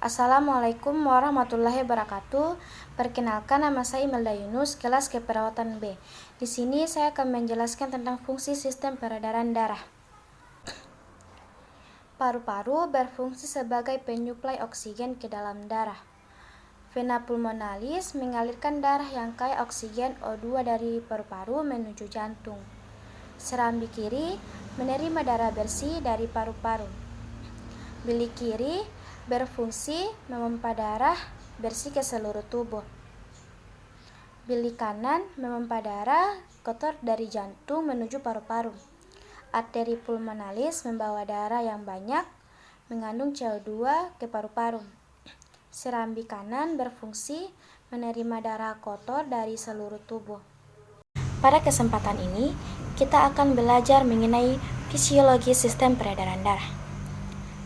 Assalamualaikum warahmatullahi wabarakatuh. Perkenalkan, nama saya Imelda Yunus, kelas keperawatan B. Di sini saya akan menjelaskan tentang fungsi sistem peredaran darah. Paru-paru berfungsi sebagai penyuplai oksigen ke dalam darah. Vena pulmonalis mengalirkan darah yang kaya oksigen O2 dari paru-paru menuju jantung. Serambi kiri menerima darah bersih dari paru-paru. Bilik kiri berfungsi memompa darah bersih ke seluruh tubuh. Bilik kanan memompa darah kotor dari jantung menuju paru-paru. Arteri pulmonalis membawa darah yang banyak mengandung CO2 ke paru-paru. Serambi kanan berfungsi menerima darah kotor dari seluruh tubuh. Pada kesempatan ini, kita akan belajar mengenai fisiologi sistem peredaran darah.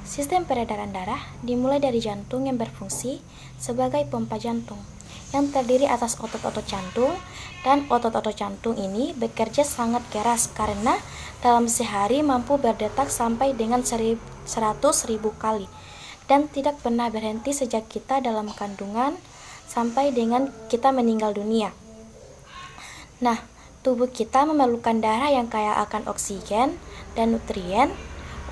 Sistem peredaran darah dimulai dari jantung yang berfungsi sebagai pompa jantung, yang terdiri atas otot-otot jantung, dan otot-otot jantung ini bekerja sangat keras karena dalam sehari mampu berdetak sampai dengan 100.000 kali dan tidak pernah berhenti sejak kita dalam kandungan sampai dengan kita meninggal dunia. Nah, tubuh kita memerlukan darah yang kaya akan oksigen dan nutrien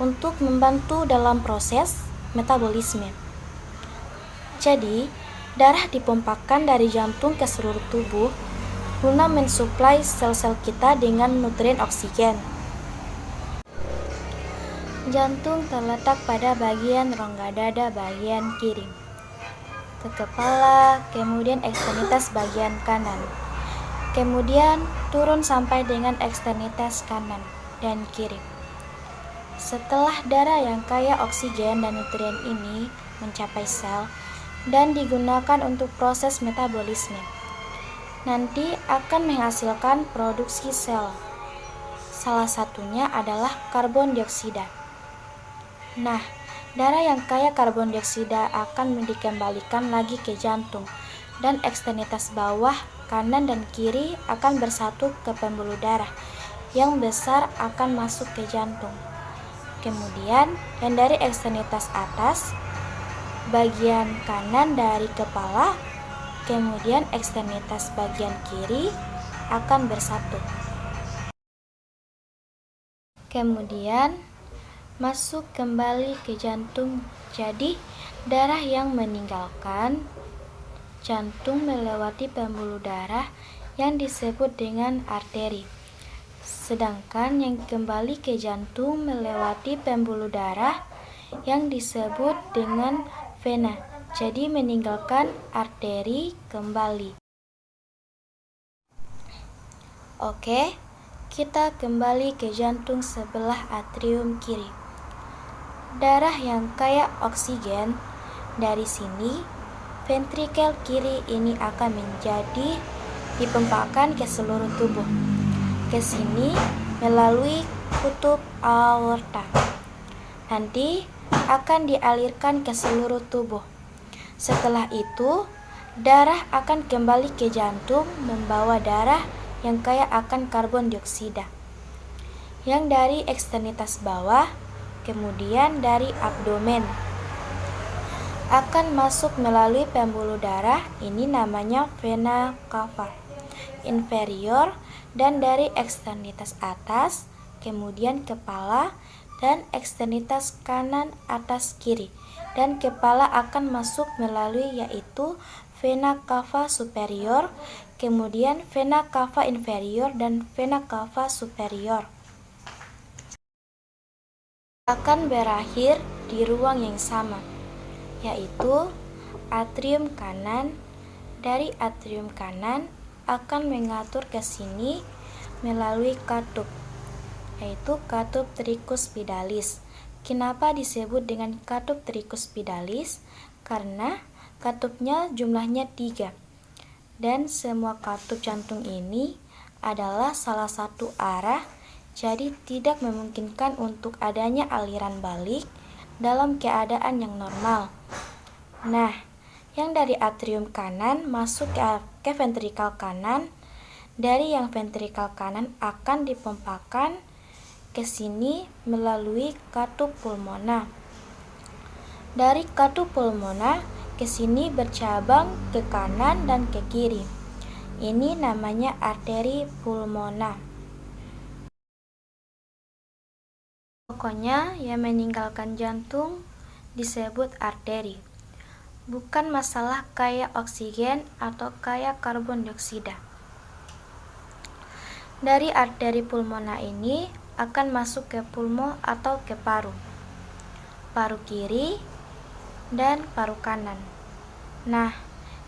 untuk membantu dalam proses metabolisme. Jadi, darah dipompakan dari jantung ke seluruh tubuh guna mensuplai sel-sel kita dengan nutrien oksigen. Jantung terletak pada bagian rongga dada bagian kiri, ke kepala, kemudian ekstremitas bagian kanan, kemudian turun sampai dengan ekstremitas kanan dan kiri. Setelah darah yang kaya oksigen dan nutrien ini mencapai sel dan digunakan untuk proses metabolisme, nanti akan menghasilkan produksi sel. Salah satunya adalah karbon dioksida. Nah, darah yang kaya karbon dioksida akan dikembalikan lagi ke jantung dan ekstremitas bawah kanan dan kiri akan bersatu ke pembuluh darah yang besar akan masuk ke jantung. Kemudian, yang dari ekstremitas atas, bagian kanan dari kepala, kemudian ekstremitas bagian kiri akan bersatu. Kemudian, masuk kembali ke jantung. Jadi, darah yang meninggalkan jantung melewati pembuluh darah yang disebut dengan arteri. Sedangkan yang kembali ke jantung melewati pembuluh darah yang disebut dengan vena. Jadi meninggalkan arteri kembali. Oke, kita kembali ke jantung sebelah atrium kiri. Darah yang kaya oksigen dari sini, ventrikel kiri ini akan menjadi dipompakan ke seluruh tubuh. Ke sini melalui kutub aorta. Nanti akan dialirkan ke seluruh tubuh. Setelah itu, darah akan kembali ke jantung membawa darah yang kaya akan karbon dioksida. Yang dari ekstremitas bawah, kemudian dari abdomen akan masuk melalui pembuluh darah, ini namanya vena cava inferior, dan dari ekstremitas atas, kemudian kepala dan ekstremitas kanan atas kiri, dan kepala akan masuk melalui yaitu vena cava superior, kemudian vena cava inferior dan vena cava superior. Akan berakhir di ruang yang sama, yaitu atrium kanan. Dari atrium kanan akan mengatur ke sini melalui katup, yaitu katup tricuspidalis. Kenapa disebut dengan katup tricuspidalis? Karena katupnya jumlahnya 3, dan semua katup jantung ini adalah salah satu arah, jadi tidak memungkinkan untuk adanya aliran balik dalam keadaan yang normal. Nah, yang dari atrium kanan masuk ke ventrikel kanan. Dari yang ventrikel kanan akan dipompakan ke sini melalui katup pulmona. Dari katup pulmona ke sini bercabang ke kanan dan ke kiri. Ini namanya arteri pulmona. Pokoknya yang meninggalkan jantung disebut arteri. Bukan masalah kayak oksigen atau kayak karbon dioksida. Dari arteri pulmona ini akan masuk ke pulmo atau ke paru. Paru kiri dan paru kanan. Nah,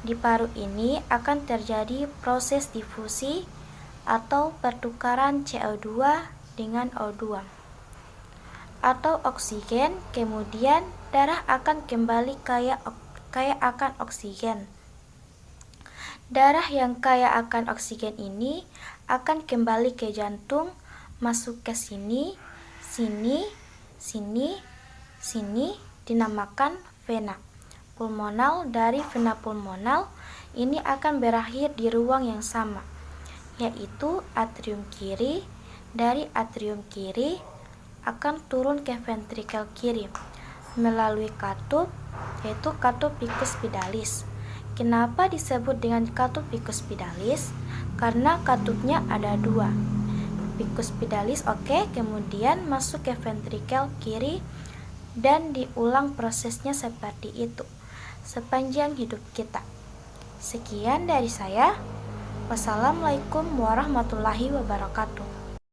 di paru ini akan terjadi proses difusi atau pertukaran CO2 dengan O2 atau oksigen, kemudian darah akan kembali kaya akan oksigen. Darah yang kaya akan oksigen ini akan kembali ke jantung, masuk ke sini, sini, sini, sini, dinamakan vena pulmonal. Dari vena pulmonal ini akan berakhir di ruang yang sama, yaitu atrium kiri. Dari atrium kiri akan turun ke ventrikel kiri melalui katup, yaitu katup bicuspidalis. Kenapa disebut dengan katup bicuspidalis? Karena katupnya ada dua. Bicuspidalis, kemudian masuk ke ventrikel kiri dan diulang prosesnya seperti itu sepanjang hidup kita. Sekian dari saya. Wassalamualaikum warahmatullahi wabarakatuh.